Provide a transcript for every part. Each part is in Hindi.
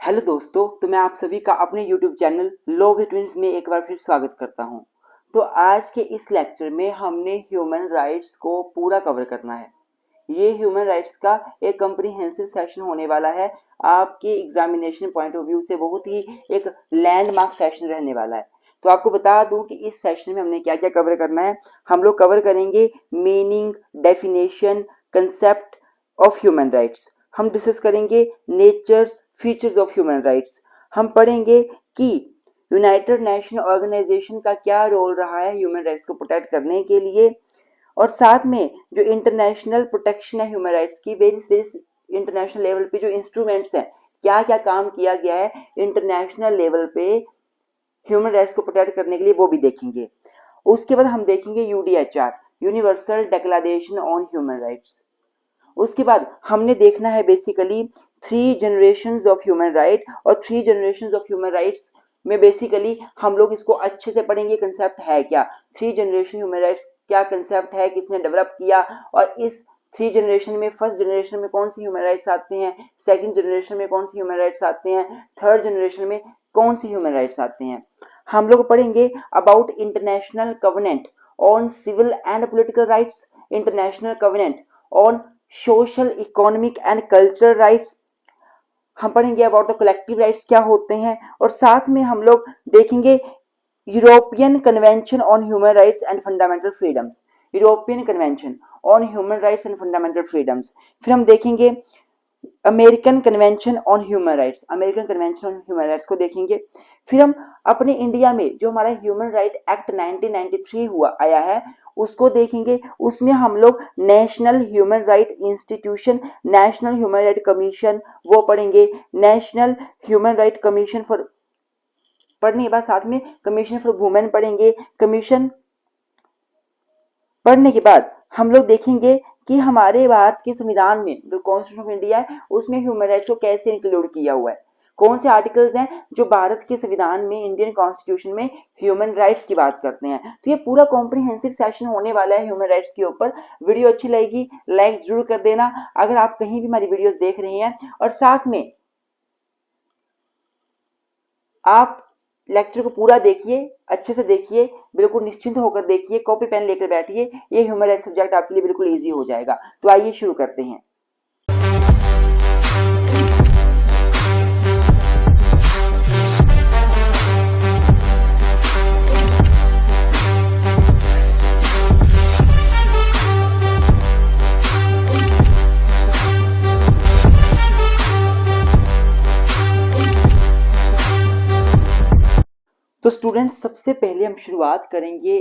हेलो दोस्तों, तो मैं आप सभी का अपने YouTube channel law with twins में एक बार फिर स्वागत करता हूं। तो आज के इस लेक्चर में हमने ह्यूमन राइट्स को पूरा कवर करना है। ये ह्यूमन राइट्स का एक कम्प्रीहेंसिव सेशन होने वाला है। आपके एग्जामिनेशन पॉइंट ऑफ व्यू से बहुत ही एक लैंडमार्क सेशन रहने वाला है। तो आपको बता दूं कि इस सेशन में हमने क्या क्या कवर करना है। हम लोग कवर करेंगे meaning, definition, concept of human rights. हम डिस्कस करेंगे natures, features of human rights. हम पढ़ेंगे कि यूनाइटेड नेशन ऑर्गेनाइजेशन का क्या रोल रहा है ह्यूमन राइट्स को प्रोटेक्ट करने के लिए, और साथ में जो इंटरनेशनल प्रोटेक्शन है ह्यूमन राइट्स की, वेरियस इंटरनेशनल लेवल पे जो इंस्ट्रूमेंट्स हैं, क्या क्या काम किया गया है इंटरनेशनल लेवल पे ह्यूमन राइट्स को प्रोटेक्ट करने के लिए, वो भी देखेंगे। उसके बाद हम देखेंगे UDHR, universal declaration on human rights. उसके बाद हमने देखना है basically 3 generations of human right, और 3 जनरेशंस ऑफ ह्यूमन राइट्स में बेसिकली हम लोग इसको अच्छे से पढ़ेंगे कंसेप्ट है क्या, 3 जनरेशन ह्यूमन राइट्स क्या कंसेप्ट है, किसने डेवलप किया, और इस 3 जनरेशन में फर्स्ट जनरेशन में कौन से ह्यूमन राइट्स आते हैं, सेकंड जनरेशन में कौन से ह्यूमन राइट्स आते हैं, थर्ड जनरेशन में कौन से ह्यूमन राइट्स आते हैं। हम लोग पढ़ेंगे about international covenant on civil and political rights, international covenant on social, economic and cultural rights. हम पढ़ेंगे अबाउट द कलेक्टिव राइट्स क्या होते हैं, और साथ में हम लोग देखेंगे European convention on human rights and fundamental freedoms, European convention on human rights and fundamental freedoms. फिर हम देखेंगे American convention on human rights, American convention on human rights को देखेंगे। फिर हम अपने इंडिया में जो हमारा ह्यूमन राइट एक्ट 1993 हुआ आया है उसको देखेंगे। उसमें हम लोग national human right institution, national human right commission वो पढ़ेंगे। National human right commission for पढ़ने के बाद साथ में कमीशन फॉर वुमेन पढ़ेंगे। कमीशन पढ़ने के बाद हम लोग देखेंगे कि हमारे भारत के संविधान में जो कॉन्स्टिट्यूशन ऑफ इंडिया है उसमें ह्यूमन राइट्स को कैसे इंक्लूड किया हुआ है, कौन से आर्टिकल्स हैं जो भारत के संविधान में, इंडियन कॉन्स्टिट्यूशन में ह्यूमन राइट्स की बात करते हैं। तो ये पूरा कॉम्प्रिहेंसिव सेशन होने वाला है ह्यूमन राइट्स के ऊपर। वीडियो अच्छी लगेगी लाइक जरूर कर देना अगर आप कहीं भी हमारी वीडियोस देख रहे हैं, और साथ में आप लेक्चर को पूरा देखिए, अच्छे से देखिए, बिल्कुल निश्चिंत होकर देखिए, कॉपी पेन लेकर बैठिए। ये ह्यूमन राइट्स सब्जेक्ट आपके लिए बिल्कुल इजी हो जाएगा। तो आइए शुरू करते हैं। तो स्टूडेंट्स, सबसे पहले हम शुरुआत करेंगे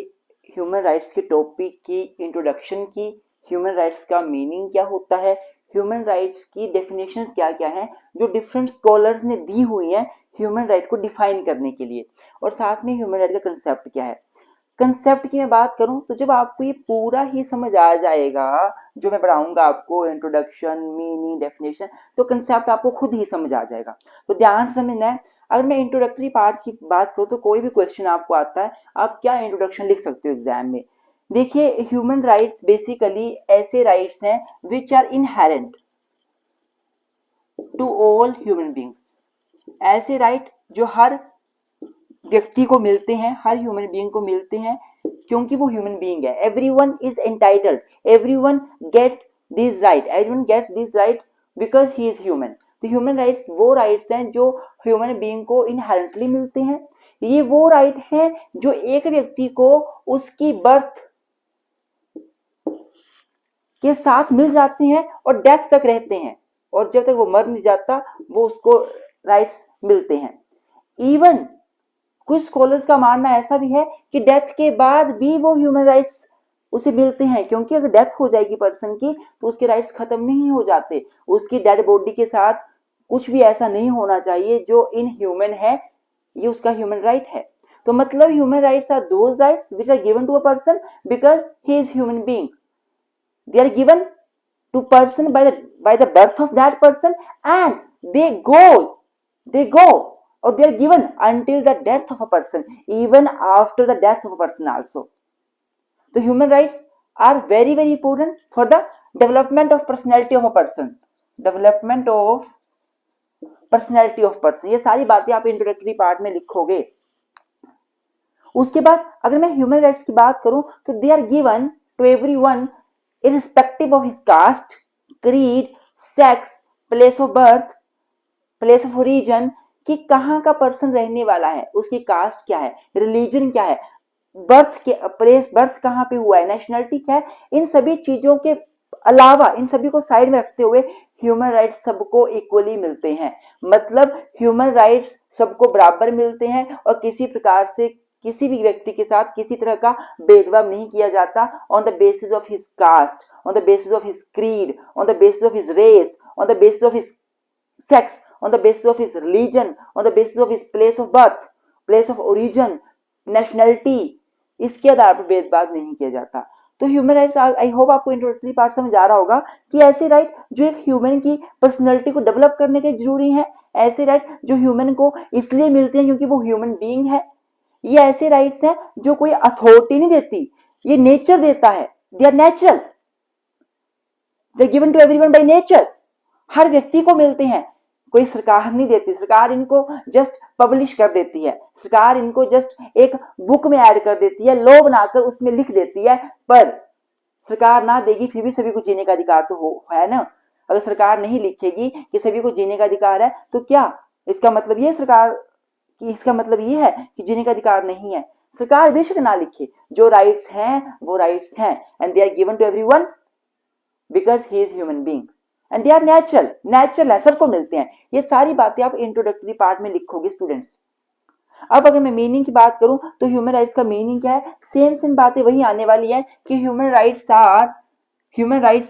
ह्यूमन राइट्स के टॉपिक की इंट्रोडक्शन की। ह्यूमन राइट्स का मीनिंग क्या होता है, ह्यूमन राइट्स की डेफिनेशंस क्या क्या हैं जो डिफरेंट स्कॉलर्स ने दी हुई हैं ह्यूमन राइट को डिफाइन करने के लिए, और साथ में ह्यूमन राइट का कंसेप्ट क्या है। कंसेप्ट की मैं बात करूं तो जब आपको ये पूरा ही समझ आ जाएगा, जो मैं पढ़ाऊंगा आपको, इंट्रोडक्शन, मीनिंग, डेफिनेशन, तो कंसेप्ट आपको खुद ही समझ आ जाएगा। तो ध्यान से समझना है। अगर मैं इंट्रोडक्टरी पार्ट की बात करूं तो कोई भी क्वेश्चन आपको आता है, आप क्या इंट्रोडक्शन लिख सकते हो एग्जाम में। देखिए, ह्यूमन राइट्स बेसिकली ऐसे राइट्स हैं which are inherent to all human beings, ऐसे राइट जो हर व्यक्ति को मिलते हैं, हर ह्यूमन बीइंग को मिलते हैं, क्योंकि वो ह्यूमन बीइंग है। Everyone is entitled, everyone get this right, everyone get this right because he is human. तो ह्यूमन राइट्स वो राइट्स हैं जो ह्यूमन बीइंग को इनहेरेंटली मिलते हैं। ये वो राइट हैं जो एक व्यक्ति को उसकी बर्थ के साथ मिल जाते हैं और डेथ तक रहते हैं, और जब तक वो मर नहीं जाता वो उसको राइट्स मिलते हैं। इवन कुछ स्कॉलर्स का मानना ऐसा भी है कि डेथ के बाद भी वो ह्यूमन राइट्स उसे मिलते हैं, क्योंकि अगर डेथ हो जाएगी पर्सन की तो उसके राइट्स खत्म नहीं हो जाते। उसकी डेड बॉडी के साथ कुछ भी ऐसा नहीं होना चाहिए जो इनह्यूमन है, ये उसका ह्यूमन राइट है। तो मतलब human rights are those rights which are given to a person because he is human being. They are given to person by the birth of that person, and they go or they are given until the death of a person, even after the death of a person also. The human rights are very very important for the development of personality of a person, development of personality of person. ये सारी बातें आप इंट्रोडक्टरी पार्ट में लिखोगे। उसके बाद अगर मैं ह्यूमन राइट्स की बात करूं तो they are given to everyone irrespective of his caste, creed, sex, place of birth, place of origin, कि कहाँ का पर्सन रहने वाला है, उसकी कास्ट क्या है, रिलीजन क्या है, बर्थ के प्लेस, बर्थ कहाँ पे हुआ है, नेशनलिटी क्या है, इन सभी चीजों के अलावा इन सभी को साइड में रखते हुए ह्यूमन राइट्स सबको इक्वली मिलते हैं। मतलब ह्यूमन राइट्स सबको बराबर मिलते हैं और किसी प्रकार से किसी भी व्यक्ति के साथ किसी तरह का भेदभाव नहीं किया जाता on the basis of his caste, on the basis of his creed, on the basis of his race, on the basis of his sex, on the basis of his religion, on the basis of his place of birth, place of origin, nationality, इसके आधार पर भेदभाव नहीं किया जाता। तो ह्यूमन राइट्स, आई होप आपको इंट्रोडक्टरी पार्ट समझ आ रहा होगा कि ऐसे राइट जो एक ह्यूमन की पर्सनैलिटी को डेवलप करने के जरूरी है, ऐसे राइट जो ह्यूमन को इसलिए मिलते हैं क्योंकि वो ह्यूमन बीइंग है। ये ऐसे राइट्स हैं जो कोई अथॉरिटी नहीं देती, ये नेचर देता है, they are natural, they given to everyone by nature, हर व्यक्ति को मिलते हैं, कोई सरकार नहीं देती, सरकार इनको जस्ट पब्लिश कर देती है, सरकार इनको जस्ट एक बुक में ऐड कर देती है, लॉ बनाकर उसमें लिख देती है, पर सरकार ना देगी फिर भी सभी को जीने का अधिकार तो है ना। अगर सरकार नहीं लिखेगी कि सभी को जीने का अधिकार है तो क्या इसका मतलब ये सरकार कि इसका मतलब ये है कि जीने का अधिकार नहीं है। सरकार बेशक ना लिखे, जो राइट्स हैं वो राइट्स हैं and they are given to everyone because he is human being and they are natural है, सबको मिलते हैं। ये सारी बातें आप इंट्रोडक्टरी पार्ट में लिखोगे स्टूडेंट्स। अब अगर मैं मीनिंग की बात करूं तो ह्यूमन राइट्स का मीनिंग क्या है, सेम बातें वही आने वाली है कि human rights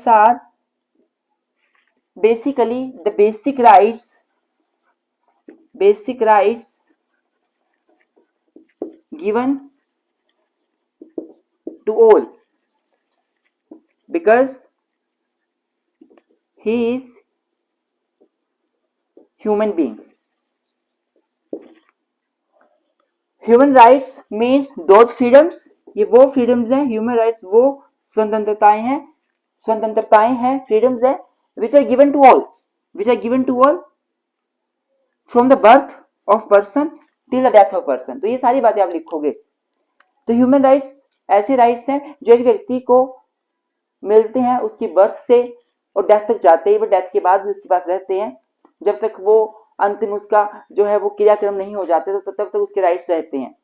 are basically the basic rights given to all because he is human being. Human rights means those freedoms, ये वो freedoms हैं, human rights वो स्वतंत्रताएं हैं, freedoms हैं, which are given to all from the birth of person till the death of person। तो ये सारी बातें आप लिखोगे। तो ह्यूमन राइट्स ऐसे राइट्स हैं जो एक व्यक्ति को मिलते हैं उसकी बर्थ से और डेथ तक जाते ही, वो डेथ के बाद भी उसके पास रहते हैं, जब तक वो अंतिम उसका जो है वो क्रियाक्रम नहीं हो जाते तो तब तक उसके राइट्स रहते हैं।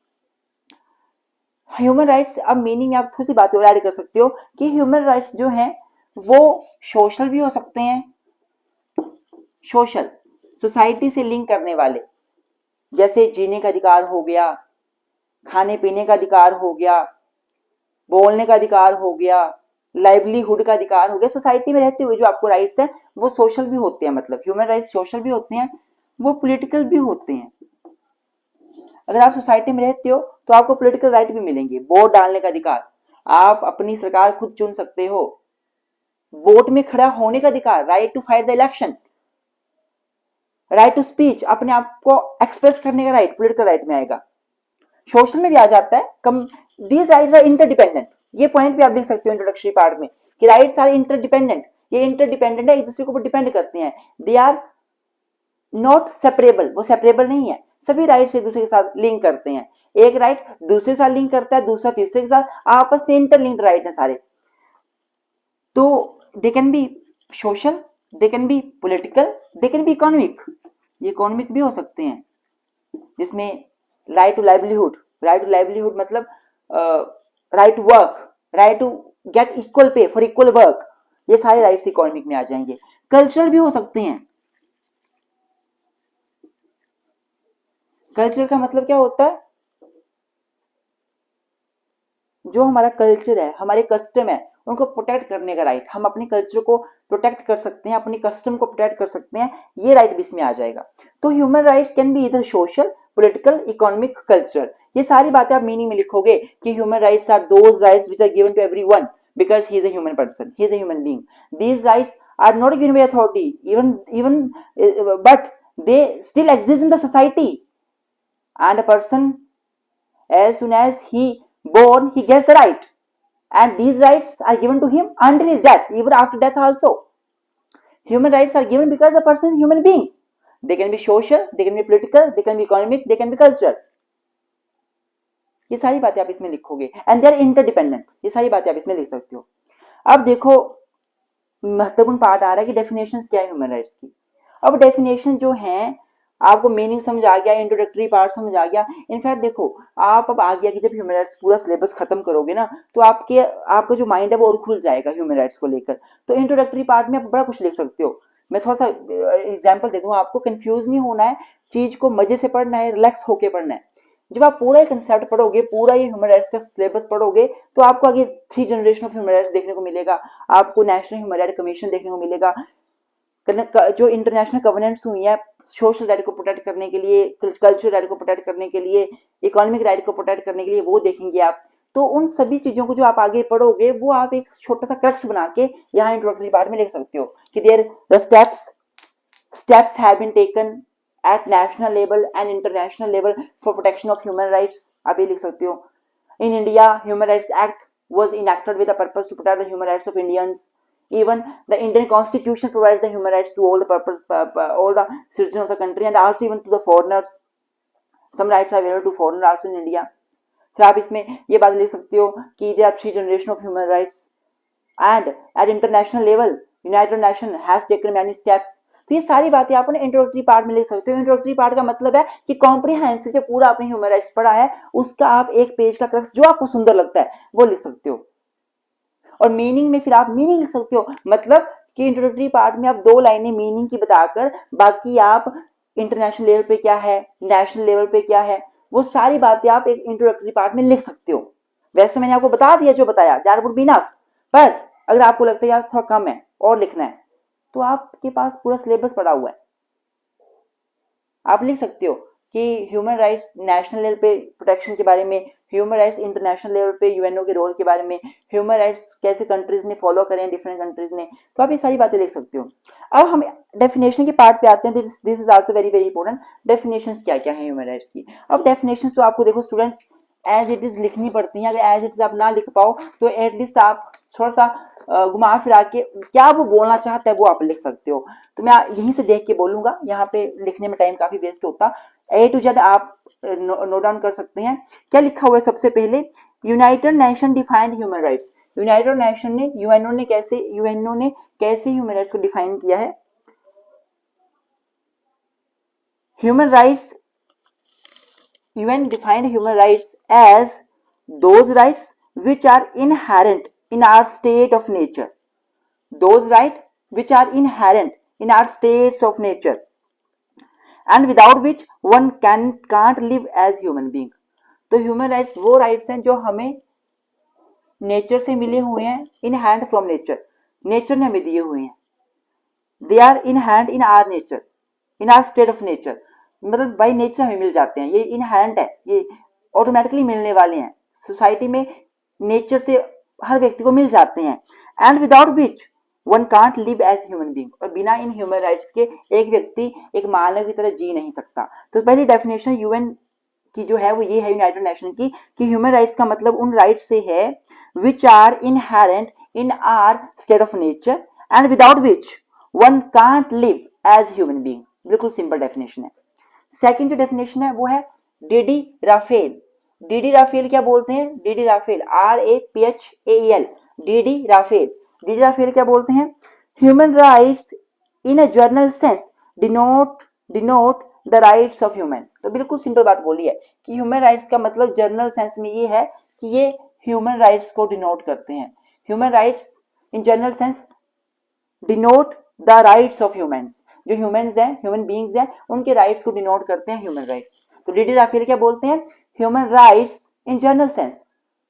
ह्यूमन राइट्स, अब मीनिंग में आप थोड़ी सी बातें और ऐड कर सकते हो कि ह्यूमन राइट्स जो हैं वो सोशल भी हो सकते हैं, सोशल सोसाइटी से लिंक करने वाले, जैसे जीने का अधिकार हो गया, खाने पीने का अधिकार हो गया, बोलने का अधिकार हो गया, लाइवलीहुड का अधिकार हो गया। सोसाइटी में रहते हुए जो आपको राइट्स हैं वो सोशल भी होते हैं, मतलब ह्यूमन राइट्स सोशल भी होते हैं, वो पॉलिटिकल भी होते हैं। अगर आप सोसाइटी में रहते हो तो आपको पॉलिटिकल राइट भी मिलेंगे, वोट डालने का अधिकार, आप अपनी सरकार खुद चुन सकते हो, वोट में खड़ा होने का अधिकार, right to fight the election, right to speech, अपने आप को एक्सप्रेस करने का राइट पॉलिटिकल राइट में आएगा। सोशल में भी आ जाता है, दीज राइट्स आर इंटरडिपेंडेंट, ये पॉइंट भी आप देख सकते हो इंट्रोडक्टरी पार्ट में कि राइट्स आर इंटरडिपेंडेंट, ये इंटरडिपेंडेंट है, एक दूसरे के ऊपर डिपेंड करते हैं, दे आर नॉट सेपरेबल, वो सेपरेबल नहीं है, सभी राइट्स एक दूसरे के साथ लिंक करते हैं, एक राइट दूसरे के साथ लिंक करता है, दूसरा तीसरे के साथ, आपस में इंटरलिंक्ड राइट है सारे। तो they can be social, they can be political, they can be economic, ये इकोनॉमिक भी हो सकते हैं, जिसमें राइट टू लाइवलीहुड मतलब right to work, right to get equal pay for equal work, ये सारे राइट्स इकोनॉमिक में आ जाएंगे। कल्चरल भी हो सकते हैं। कल्चर का मतलब क्या होता है, जो हमारा कल्चर है, हमारे कस्टम है, उनको प्रोटेक्ट करने का राइट, हम अपने कल्चर को प्रोटेक्ट कर सकते हैं, अपने कस्टम को प्रोटेक्ट कर सकते हैं, ये राइट भी इसमें आ जाएगा। तो ह्यूमन राइट्स कैन बी इधर सोशल, पॉलिटिकल, इकोनॉमिक, कल्चर, ये सारी बातें आप मीनिंग में लिखोगे कि human rights are those rights which are given to everyone because he is a human person, he is a human being. These rights are not given by authority, but they still exist in the society, and a person, as soon as he born, he gets the right, and these rights are given to him until his death, even after death also. Human rights are given because the person is a human being. They can be social, they can be political, they can be economic, they can B cultural. ये सारी बातें आप इसमें लिखोगे। एंड दे आर इंटरडिपेंडेंट, ये सारी बातें आप इसमें लिख सकते हो। अब देखो महत्वपूर्ण पार्ट आ रहा है कि डेफिनेशन क्या है ह्यूमन राइट्स की। अब डेफिनेशन जो है आपको मीनिंग समझ आ गया, इंट्रोडक्टरी पार्ट समझ आ गया। इनफैक्ट देखो आप अब आ गया कि जब ह्यूमन राइट्स पूरा सिलेबस खत्म करोगे ना तो आपका जो माइंड है वो और खुल जाएगा ह्यूमन राइट्स को लेकर। तो इंट्रोडक्टरी पार्ट में आप बड़ा कुछ लिख सकते हो। मैं थोड़ा सा एग्जाम्पल दे दूँ आपको, कंफ्यूज नहीं होना है, चीज को मजे से पढ़ना है, रिलैक्स होकर पढ़ना है। जब आप पूरा कंसेप्ट पढ़ोगे, पूरा ये ह्यूमन राइट्स का सिलेबस पढ़ोगे तो आपको आगे 3 जनरेशन ऑफ ह्यूमन राइट्स देखने को मिलेगा, आपको नेशनल ह्यूमन राइट कमीशन देखने को मिलेगा, जो इंटरनेशनल गवर्नेंस हुई है सोशल राइट को प्रोटेक्ट करने के लिए, कल्चरल राइट को प्रोटेक्ट करने के लिए, इकोनॉमिक राइट को प्रोटेक्ट करने के लिए, वो देखेंगे आप। तो उन सभी चीजों को जो आप आगे पढ़ोगे वो आप एक छोटा सा क्रक्स बना के यहाँ इंट्रोडक्टरी पार्ट में लिख सकते हो कि there the steps have been taken at national level and international level for protection of human rights, आप ये लिख सकते हो। In India, Human Rights Act was enacted with the purpose to protect the human rights of Indians. Even the Indian Constitution provides the human rights to all the citizens of the country and also even to the foreigners. Some rights are available to foreigners also in India. फिर आप इसमें ये बात लिख सकते हो कि there are 3 generations of human rights and at international level, United Nations has taken many steps. तो ये सारी बातें आप इंट्रोडक्टरी पार्ट में लिख सकते हो। इंट्रोडक्टरी पार्ट का मतलब है कि कॉम्प्रिहेंसिव जो पूरा आपने ह्यूमन राइट्स पढ़ा है उसका आप एक पेज का क्रक्स जो आपको सुंदर लगता है वो लिख सकते हो। और मीनिंग में फिर आप मीनिंग लिख सकते हो, मतलब कि इंट्रोडक्टरी पार्ट में आप 2 लाइनें मीनिंग की बताकर बाकी आप इंटरनेशनल लेवल पे क्या है, नेशनल लेवल पे क्या है, वो सारी बातें आप एक इंट्रोडक्टरी पार्ट में लिख सकते हो। वैसे तो मैंने आपको बता दिया जो बताया, दैट वुड बी इनफ, पर अगर आपको लगता है यार थोड़ा कम है और लिखना है तो आपके पास पूरा सिलेबस पड़ा हुआ है। आप लिख सकते हो कि ह्यूमन राइट्स नेशनल लेवल पे प्रोटेक्शन के बारे में, ह्यूमन राइट्स इंटरनेशनल लेवल पे यूएनओ के रोल के बारे में, ह्यूमन राइट्स कैसे कंट्रीज ने फॉलो करें, डिफरेंट कंट्रीज ने, तो आप ये सारी बातें लिख सकते हो। अब हम डेफिनेशन के पार्ट पे आते हैं। This is also very very important. Definitions क्या क्या है ह्यूमन राइट्स की। अब डेफिनेशंस तो आपको देखो स्टूडेंट्स एज इट इज लिखनी पड़ती हैं। अगर एज इट इज आप ना लिख पाओ तो एटलीस्ट आप थोड़ा सा घुमा फिरा के क्या वो बोलना चाहता है वो आप लिख सकते हो। तो मैं यहीं से देख के बोलूंगा, यहाँ पे लिखने में टाइम काफी वेस्ट होता। ए टू जेड आप नोट डाउन कर सकते हैं। क्या लिखा हुआ है सबसे पहले, United nation defined human rights. United nation ने यूएनओ ने कैसे ह्यूमन राइट्स को डिफाइन किया है। Human rights, UN defined human rights as those rights which are inherent in our state of nature. Those rights which are inherent in our states of nature and without which one can't live as human being. तो human rights वो rights हैं जो हमें नेचर से मिले हुए हैं, inherent from nature, नेचर ने हमें दिए हुए हैं। They are inherent in our nature, in our state of nature, मतलब बाई नेचर हमें मिल जाते हैं, ये इनहेरेंट है, ये ऑटोमेटिकली मिलने वाले हैं। सोसाइटी में नेचर से हर व्यक्ति को मिल जाते हैं। And without which one can't live as human being, और बिना इन ह्यूमन राइट्स के एक व्यक्ति एक मानव की तरह जी नहीं सकता। तो पहली डेफिनेशन यूएन की जो है वो ये है यूनाइटेड नेशन की कि ह्यूमन राइट्स का मतलब उन राइट्स से है which are inherent in our state of nature and without which one can't live as human being. बिल्कुल सिंपल डेफिनेशन है। सेकंड जो डेफिनेशन है वो है डीडी राफेल। डीडी राफेल क्या बोलते हैं, DD Raphael RAPHAEL, DD Raphael. DD Raphael क्या बोलते हैं, human rights in a general sense denote the rights of human. तो बिल्कुल सिंपल बात बोली है कि ह्यूमन राइट्स का मतलब जर्नल सेंस में ये है कि ये ह्यूमन राइट्स को डिनोट करते हैं। Human rights in journal sense denote the rights of humans, जो ह्यूमंस हैं, ह्यूमन बीइंग्स हैं, उनके राइट्स को डिनोट करते हैं ह्यूमन राइट्स। तो डीडी राफेल क्या बोलते हैं, human rights in general sense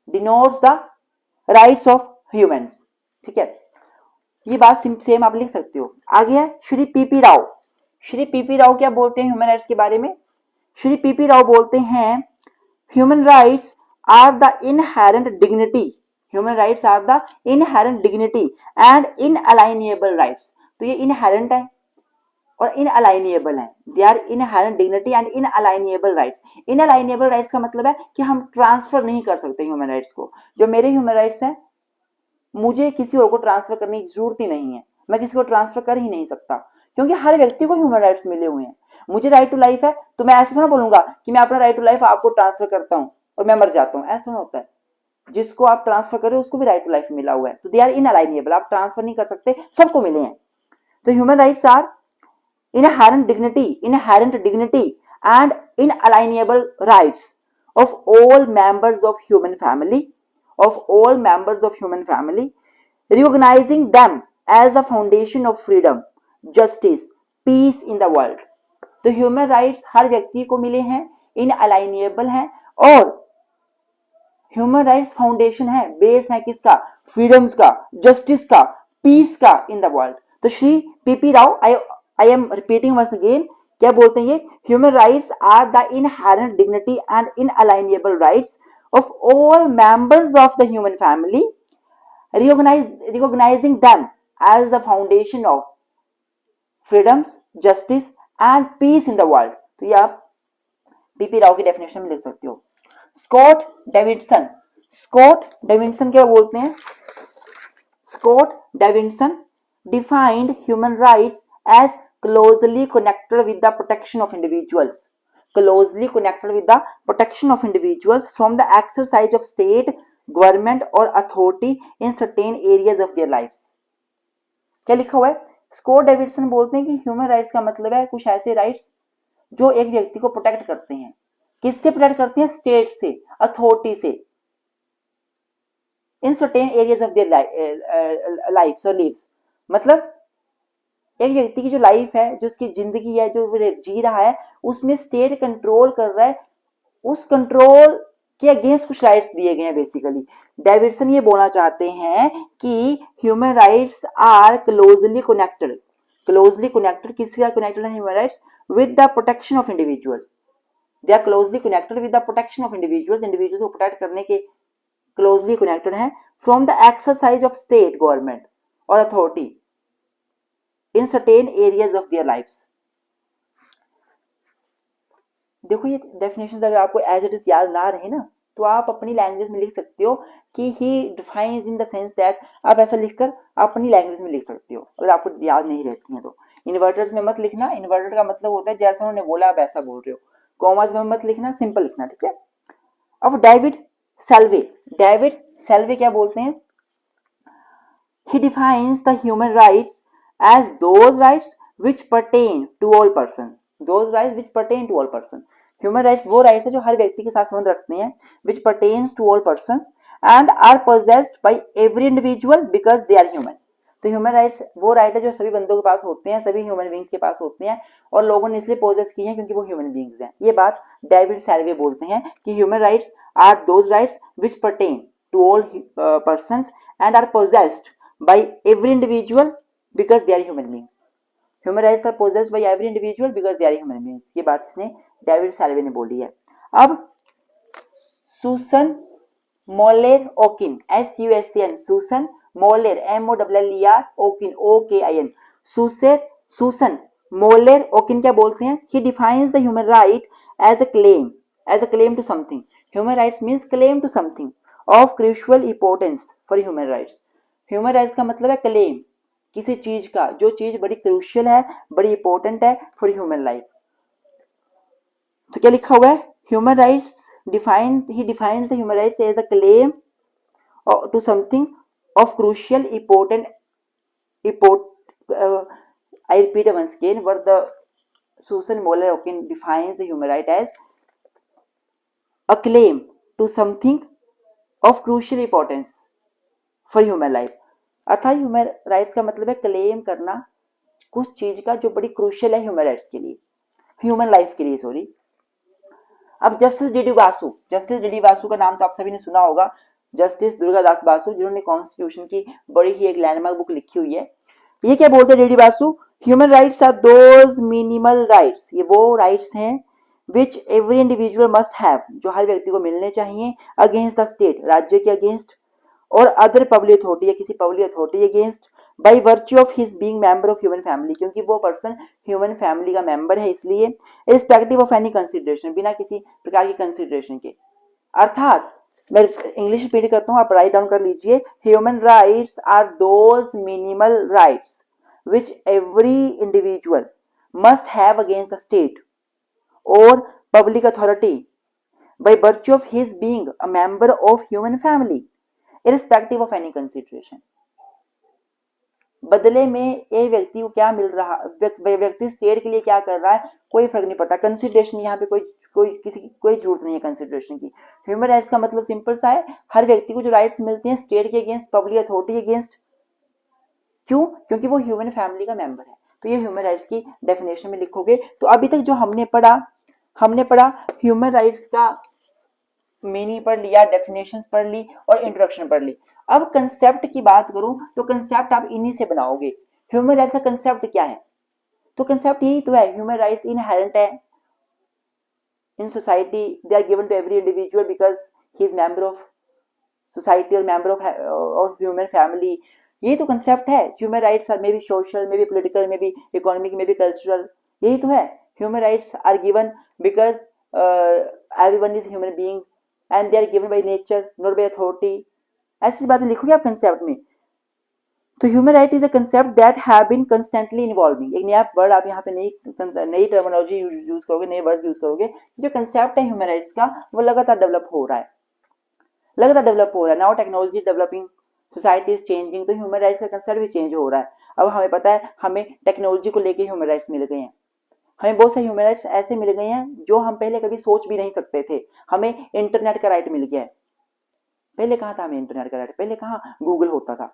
denotes the rights of humans. ठीक है, ये बात सेम आप लिख सकते हो। आगे है श्री पीपी राव। श्री पीपी राव क्या बोलते हैं ह्यूमन राइट्स के बारे में, श्री पीपी राव बोलते हैं human rights are the inherent dignity, human rights are the inherent dignity and inalienable rights. तो ये इनहेरेंट है और इनअलाइनेबल है। They are inherent dignity and inalienable rights. Inalienable rights का मतलब है कि हम ट्रांसफर नहीं कर सकते ह्यूमन राइट्स को। जो मेरे ह्यूमन राइट्स हैं मुझे किसी और को ट्रांसफर करने की जरूरत ही नहीं है, मैं किसी को ट्रांसफर कर ही नहीं सकता क्योंकि हर व्यक्ति को ह्यूमन राइट्स मिले हुए हैं। मुझे राइट टू लाइफ है तो मैं ऐसे थोड़ा बोलूंगा कि मैं अपना राइट टू लाइफ आपको ट्रांसफर करता हूँ और मैं मर जाता हूँ, ऐसा नहीं होता है। जिसको आप ट्रांसफर करें उसको भी राइट टू लाइफ मिला हुआ है, तो दे आर इनअलाइनेबल, आप ट्रांसफर नहीं कर सकते, सबको मिले हैं। तो human rights are inherent dignity and inalienable rights of all members of human family, recognizing them as a foundation of freedom, justice, peace in the world. तो ह्यूमन राइट्स हर व्यक्ति को मिले हैं, इनअलाइनेबल हैं, और ह्यूमन राइट्स फाउंडेशन है, बेस है किसका? फ्रीडम्स का, जस्टिस का, पीस का इन द वर्ल्ड। तो Shri P P Rao, I am repeating once again, क्या बोलते हैं ये? Human rights are the inherent dignity and inalienable rights of all members of the human family, recognizing them as the foundation of freedoms, justice and peace in the world. तो ये आप पीपी राव की डेफिनेशन में लिख सकते हो। स्कॉट डेविडसन क्या बोलते हैं? Scott Davidson defined human rights as closely connected with the protection of individuals, from the exercise of state, government or authority in certain areas of their lives. क्या लिखा हुआ है? स्कॉट डेविडसन बोलते हैं कि ह्यूमन राइट्स का मतलब है कुछ ऐसे राइट्स जो एक व्यक्ति को प्रोटेक्ट करते हैं। किससे प्रोटेक्ट करते हैं? स्टेट से, अथॉरिटी से, in certain areas of their lifes और लिव्स। मतलब एक व्यक्ति की जो लाइफ है, जो उसकी जिंदगी है, जो जी रहा है, उसमें स्टेट कंट्रोल कर रहा है, उस कंट्रोल के अगेंस्ट कुछ राइट्स दिए गए हैं। बेसिकली डेविडसन ये बोलना चाहते हैं कि human rights are closely connected किसके साथ कनेक्टेड है human rights? With the protection of individuals. They are closely connected with the protection of individuals को प्रोटेक्ट करने के क्लोजली कनेक्टेड है, from the exercise of state, government और authority in certain areas of their lifes. देखो ये डेफिनेशंस अगर आपको एज इट इज याद ना रहे ना, तो आप अपनी लैंग्वेज में लिख सकते हो कि he defines in the sense that, आप ऐसा लिखकर अपनी लैंग्वेज में लिख सकते हो अगर आपको याद नहीं रहती है तो। इन्वर्टेड में मत लिखना, इन्वर्टेड का मतलब होता है जैसा उन्होंने बोला आप ऐसा बोल रहे हो। कॉमास में मत लिखना, सिंपल लिखना, ठीक है। अब डेविड सेल्वे क्या बोलते हैं? He defines the human rights as those rights which pertain to all person. Human rights वो राइट है जो हर व्यक्ति के साथ संबंध रखते हैं, which pertains to all persons and are possessed by every individual because they are human. तो ह्यूमन राइट्स वो राइट है जो सभी बंदों के पास होते हैं, सभी ह्यूमन बींग्स के पास होते हैं, और लोगों ने इसलिए पोजेस किए हैं क्योंकि वो ह्यूमन बींग्स हैं। ये बात डेविड सेल्वे बोलते हैं कि human rights are those rights which pertain to all persons and are possessed by every individual because they are human beings. Human rights are possessed by every individual because they are human beings. ये बात इसने डेविड सेल्वे ने बोली है। अब Susan Moller ओकिन, SUSAN, Susan मोलेर, MOLLER ओकिन, OKIN, Susan Moller ओकिन क्या बोलते हैं? He defines the human right as a claim to something. Human rights means claim to something of crucial importance for human rights. Human rights का मतलब है क्लेम किसी चीज का, जो चीज बड़ी क्रूशियल है, बड़ी इंपॉर्टेंट है फॉर ह्यूमन लाइफ। तो क्या लिखा हुआ है? Human rights he defines human rights as a claim to something of crucial important I repeat once again what the Susan Moller Okin defines the human right as a claim to something of crucial importance for human life. अर्थात ह्यूमन राइट्स का मतलब है क्लेम करना कुछ चीज का जो बड़ी क्रूशियल है ह्यूमन राइट्स के लिए, ह्यूमन लाइफ के लिए, सॉरी। अब जस्टिस डीडी बासु का नाम तो आप सभी ने सुना होगा, जस्टिस दुर्गादास बासु, जिन्होंने कॉन्स्टिट्यूशन की बड़ी ही एक लैंडमार्क बुक लिखी हुई है। ये क्या बोलते हैं DD Basu? Human rights are those minimal rights, ये वो राइट्स हैं which every individual must have, जो हर व्यक्ति को मिलने चाहिए, अगेंस्ट द स्टेट, राज्य के अगेंस्ट, और अदर पब्लिक अथॉरिटी या किसी public authority against, by virtue of his being member of human family, क्योंकि वो पर्सन ह्यूमन फैमिली का मेंबर है, इसलिए इर्रिस्पेक्टिव ऑफ एनी कंसीडरेशन, बिना किसी प्रकार की कंसीडरेशन के। अर्थात मैं इंग्लिश रिपीट करता हूँ, आप राइट डाउन कर लीजिए। Human rights are those minimal rights which every individual must have against the state or public authority by virtue of his being a member of human family irrespective of any consideration. बदले में ये व्यक्ति को क्या मिल रहा, व्यक्ति स्टेट के लिए क्या कर रहा है, कोई फर्क नहीं पड़ता। कंसिडरेशन यहाँ पे कोई जरूरत नहीं है कंसिडरेशन की। ह्यूमन राइट्स का मतलब सिंपल सा है, हर व्यक्ति को जो राइट्स मिलते हैं स्टेट के अगेंस्ट, पब्लिक अथॉरिटी के अगेंस्ट। क्यों? क्योंकि वो ह्यूमन फैमिली का मेंबर है। तो ये ह्यूमन राइट्स की डेफिनेशन में लिखोगे। तो अभी तक जो हमने पढ़ा ह्यूमन राइट्स का मीनिंग पढ़ लिया, डेफिनेशंस पढ़ ली और इंट्रोडक्शन पढ़ ली। अब कंसेप्ट की बात करूं तो कंसेप्ट आप इन्हीं से बनाओगे। ह्यूमन राइट्स का कंसेप्ट क्या है? तो कंसेप्ट यही तो है, ह्यूमन राइट्स इनहेरेंट है in society, they are given to every individual because he is member of society और मेंबर ऑफ ह्यूमन फैमिली। ये तो कंसेप्ट है। Human rights are may be social, may be political, may be economic, may be cultural, यही तो है। Human rights are given because everyone is human being and they are given by nature not by authority. ऐसी बातें लिखोगे आप कंसेप्ट में। तो human right is a concept that have been constantly involving. एक नया वर्ड आप यहाँ पे नई टर्मिनोलॉजी यूज करोगे, नए वर्ड यूज करोगे। जो कंसेप्ट है ह्यूमन राइट्स का वो लगातार डेवलप हो रहा है, now technology developing, society is changing, तो ह्यूमन राइट्स का कंसेप्ट भी चेंज हो रहा है। अब हमें पता है हमें टेक्नोलॉजी को लेके ह्यूमन राइट्स मिल गए हैं, हमें बहुत सारे ह्यूमन राइट्स ऐसे मिल गए हैं जो हम पहले कभी सोच भी नहीं सकते थे। हमें इंटरनेट का राइट मिल गया है। पहले कहाँ था हमें इंटरनेट का राइट? पहले कहाँ गूगल होता था।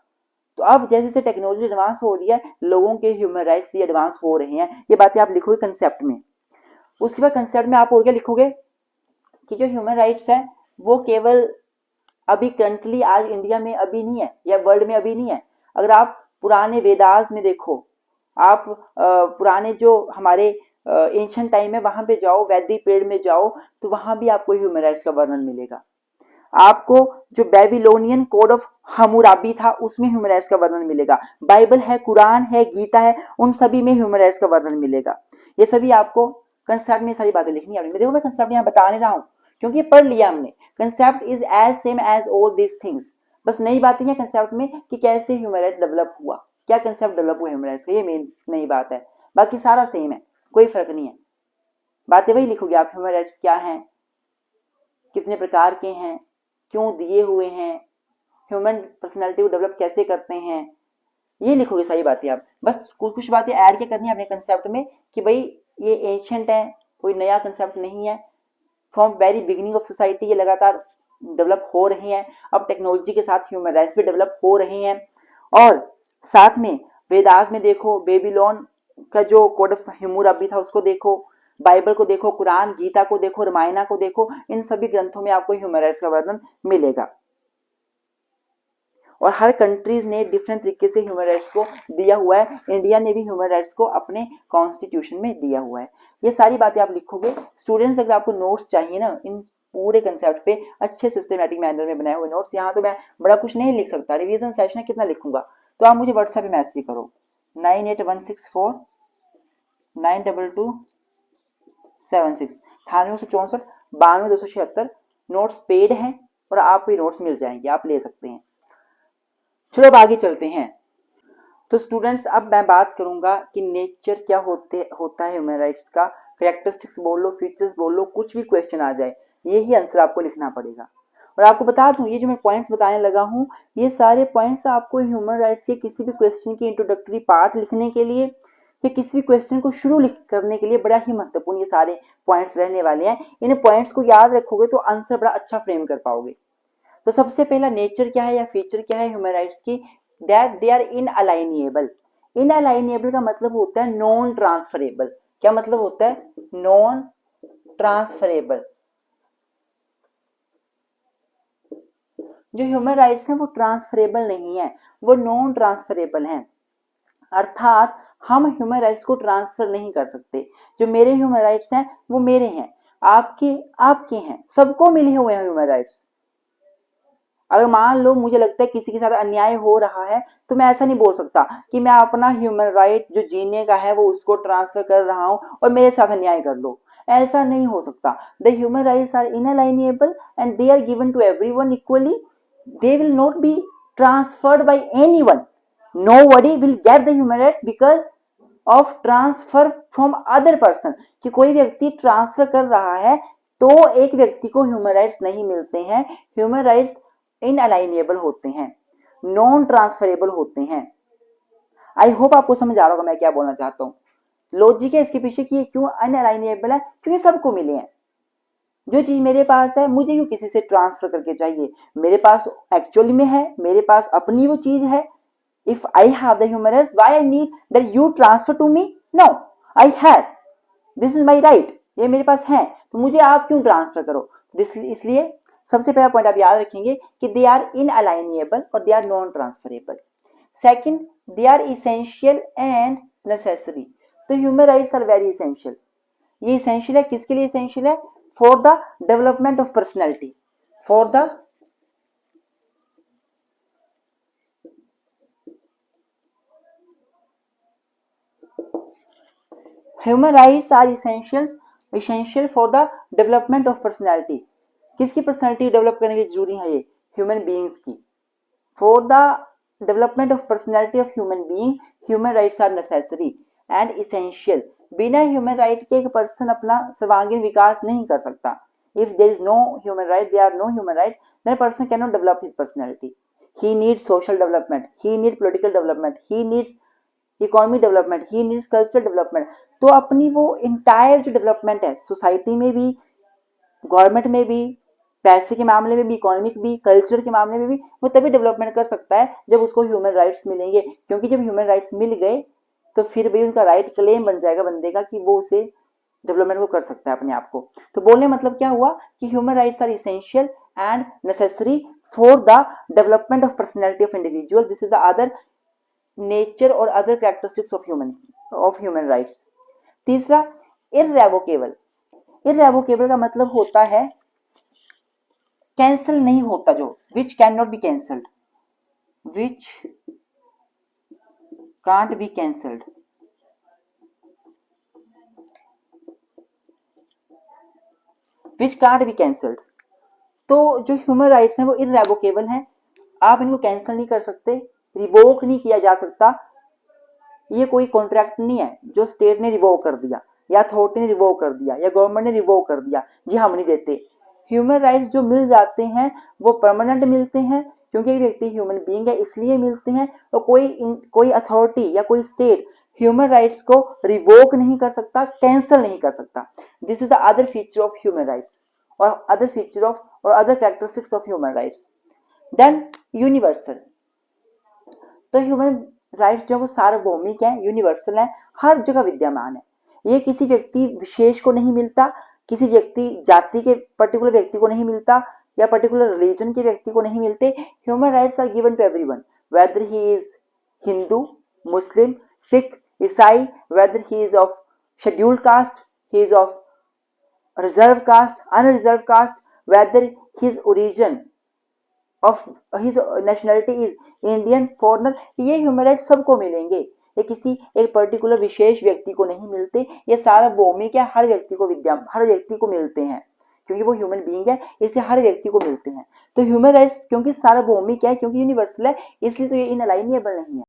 तो अब जैसे जैसे टेक्नोलॉजी एडवांस हो रही है, लोगों के ह्यूमन राइट्स भी एडवांस हो रहे हैं। ये बातें आप लिखोगे कंसेप्ट में। उसके बाद कंसेप्ट में आप और क्या लिखोगे कि जो ह्यूमन राइट्स है वो केवल अभी करंटली आज इंडिया में अभी नहीं है या वर्ल्ड में अभी नहीं है। अगर आप पुराने वेदास में देखो, आप पुराने जो हमारे एंशिएंट टाइम है वहां पे जाओ, वैदिक पीरियड में जाओ, तो वहां भी आपको ह्यूमन राइट्स का वर्णन मिलेगा। आपको जो बेबीलोनियन कोड ऑफ हम्मुराबी था उसमें ह्यूमन राइट्स का वर्णन मिलेगा। बाइबल है, कुरान है, गीता है, उन सभी में ह्यूमन राइट्स का वर्णन मिलेगा। ये सभी आपको कंसेप्ट में सारी बातें लिखनी है। देखो मैं कंसेप्ट यहाँ बता नहीं रहा हूँ क्योंकि पढ़ लिया हमने। Concept is as same as all these things. बस नई बातें हैं कंसेप्ट में कि कैसे ह्यूमन राइट डेवलप हुआ, क्या कंसेप्ट डेवलप हुआ ह्यूमन राइट्स का, ये मेन नई बात है। बाकी सारा सेम है, कोई फर्क नहीं है। बातें वही लिखोगे आप, ह्यूमन राइट्स क्या हैं, कितने प्रकार के हैं, क्यों दिए हुए हैं, ह्यूमन पर्सनैलिटी को डेवलप कैसे करते हैं, ये लिखोगे सारी बातें आप। बस कुछ बातें ऐड क्या करनी है अपने कंसेप्ट में कि भाई ये एंशिएंट है, कोई नया कंसेप्ट नहीं है। From very beginning of society ये लगातार डेवलप हो रहे हैं। अब टेक्नोलॉजी के साथ ह्यूमन राइट्स भी डेवलप हो रहे हैं। और साथ में वेदास में देखो, बेबीलोन का जो कोड ऑफ हम्मुराबी था उसको देखो, बाइबल को देखो, कुरान, गीता को देखो, रामायण को देखो, इन सभी ग्रंथों में आपको ह्यूमन राइट्स का वर्णन मिलेगा। और हर कंट्रीज ने डिफरेंट तरीके से ह्यूमन राइट्स को दिया हुआ है। इंडिया ने भी ह्यूमन राइट्स को अपने कॉन्स्टिट्यूशन में दिया हुआ है। ये सारी बातें आप लिखोगे। स्टूडेंट्स अगर आपको नोट्स चाहिए ना इन पूरे कंसेप्ट पे अच्छे सिस्टमेटिक मैनर में बनाए हुए नोट्स, यहाँ तो मैं बड़ा कुछ नहीं लिख सकता, रिवीजन सेशन है कितना लिखूंगा, तो आप मुझे व्हाट्सएप पे मैसेज करो 98164 92276 9864 92276। नोट्स पेड हैं और आपको ये नोट्स मिल जाएंगे, आप ले सकते हैं। चलो अब आगे चलते हैं। तो स्टूडेंट्स अब मैं बात करूंगा कि नेचर क्या होता है ह्यूमन राइट्स का। कैरेक्टरिस्टिक्स बोल लो, फीचर्स बोल लो, कुछ भी क्वेश्चन आ जाए यही आंसर आपको लिखना पड़ेगा। और आपको बता दूं ये जो मैं पॉइंट्स बताने लगा हूं ये सारे पॉइंट्स आपको ह्यूमन राइट्स के किसी भी क्वेश्चन की इंट्रोडक्टरी पार्ट लिखने के लिए या किसी भी क्वेश्चन को शुरू करने के लिए बड़ा ही महत्वपूर्ण ये सारे पॉइंट्स रहने वाले हैं। इन पॉइंट्स को याद रखोगे तो आंसर बड़ा अच्छा फ्रेम कर पाओगे। तो सबसे पहला नेचर क्या है या फीचर क्या है ह्यूमन राइट्स की, दैट दे आर इनअलाइनेबल। इनअलाइनेबल का मतलब होता है नॉन ट्रांसफरेबल। क्या मतलब होता है? Non transferable. जो ह्यूमन राइट्स हैं वो ट्रांसफरेबल नहीं है, वो नॉन ट्रांसफरेबल हैं। अर्थात हम ह्यूमन राइट्स को ट्रांसफर नहीं कर सकते। जो मेरे ह्यूमन राइट्स हैं वो मेरे हैं, आपके हैं, सबको मिले हुए हैं ह्यूमन राइट्स। अगर मान लो मुझे लगता है किसी के साथ अन्याय हो रहा है तो मैं ऐसा नहीं बोल सकता कि मैं अपना ह्यूमन राइट जो जीने का है वो उसको ट्रांसफर कर रहा हूं और मेरे साथ अन्याय कर लो, ऐसा नहीं हो सकता। The human rights are inalienable and they are given to everyone equally. They will not be transferred by anyone. nobody will get the human rights because of transfer from other person, कि कोई व्यक्ति ट्रांसफर कर रहा है तो एक व्यक्ति को ह्यूमन राइट्स नहीं मिलते हैं। ह्यूमन राइट्स इनअलाइनेबल होते हैं, नॉन ट्रांसफरेबल होते हैं। आई होप आपको समझ आ रहा होगा मैं क्या बोलना चाहता हूँ। लॉजिक है इसके पीछे कि क्यों अनअलाइनेबल है, क्योंकि सबको मिले हैं। जो चीज मेरे पास है मुझे क्यों किसी से ट्रांसफर करके चाहिए, मेरे पास एक्चुअली में है, मेरे पास अपनी वो चीज है। If I have the human rights, why I need that you transfer to me? No, I have, this is my right, ये मेरे पास है, तो मुझे आप क्यों ट्रांसफर करो। इसलिए सबसे पहला पॉइंट आप याद रखेंगे कि दे आर इनअलाइनेबल और they are non transferable. Second, they are essential and necessary. तो human rights are very essential. ये इसेंशियल है, किसके लिए इसेंशियल है? For the development of personality, for the human rights are essential for the development of personality. किसकी पर्सनैलिटी डेवलप करने की जरूरी है? ये ह्यूमन बीइंग्स की। For the development of personality of human being, human rights are necessary and essential. बिना ह्यूमन राइट के एक पर्सन अपना सर्वांगीण विकास नहीं कर सकता। If there is no human right, there are no human right, then person can not develop his personality. He needs social development, he needs political development, he needs economic development, he needs cultural development. तो अपनी वो इंटायर जो डेवलपमेंट है सोसाइटी में भी, गवर्नमेंट में भी, पैसे के मामले में भी, इकोनॉमिक भी, कल्चर के मामले में भी, वो तभी डेवलपमेंट कर सकता है जब उसको ह्यूमन राइट्स मिलेंगे। क्योंकि जब ह्यूमन राइट्स मिल गए तो फिर भी उनका राइट क्लेम बन जाएगा बंदे का कि वो उसे डेवलपमेंट को कर सकता है अपने आप को। तो बोलने मतलब क्या हुआ कि human rights are essential and necessary for the development of personality of individual. This is the other nature और other characteristics of human rights. तीसरा, इररेवोकेबल। इररेवोकेबल का मतलब होता है कैंसिल नहीं होता, जो which can not be cancelled, which can't be cancelled. Which can't be cancelled. तो जो ह्यूमन राइट्स हैं वो इररेवोकेबल हैं, आप इनको कैंसिल नहीं कर सकते, रिवोक नहीं किया जा सकता। ये कोई कॉन्ट्रैक्ट नहीं है जो स्टेट ने रिवोक कर दिया या अथॉरिटी ने रिवोक कर दिया या गवर्नमेंट ने रिवोक कर दिया, जी हम नहीं देते। ह्यूमन राइट्स जो मिल जाते हैं वो परमानेंट मिलते हैं, क्योंकि एक व्यक्ति ह्यूमन बीइंग है इसलिए मिलते हैं। और कोई अथॉरिटी या कोई स्टेट ह्यूमन राइट्स को रिवोक नहीं कर सकता, कैंसिल नहीं कर सकता। This is the other feature of human rights और अदर फीचर ऑफ और other characteristics of human rights. Then universal. तो ह्यूमन राइट्स जो वो सार्वभौमिक है, यूनिवर्सल है, हर जगह विद्यमान है। ये किसी व्यक्ति विशेष को नहीं मिलता, किसी व्यक्ति जाति के पर्टिकुलर व्यक्ति को नहीं मिलता या पर्टिकुलर रिलीजन के व्यक्ति को नहीं मिलते। Human rights are given to everyone, whether he is Hindu, Muslim, Sikh, Isai, whether he is of scheduled caste, he is of reserve caste, unreserve caste, whether his origin of his nationality is Indian, foreigner. ये ह्यूमन राइट्स सबको मिलेंगे, ये किसी एक पर्टिकुलर विशेष व्यक्ति को नहीं मिलते। ये सार्वभौमिक है, हर व्यक्ति को मिलते हैं, क्योंकि वो ह्यूमन बीइंग है इससे हर व्यक्ति को मिलते हैं। तो ह्यूमन राइट्स क्योंकि सार्वभौमिक है, क्योंकि यूनिवर्सल है, इसलिए तो ये इनअलाइनेबल नहीं है।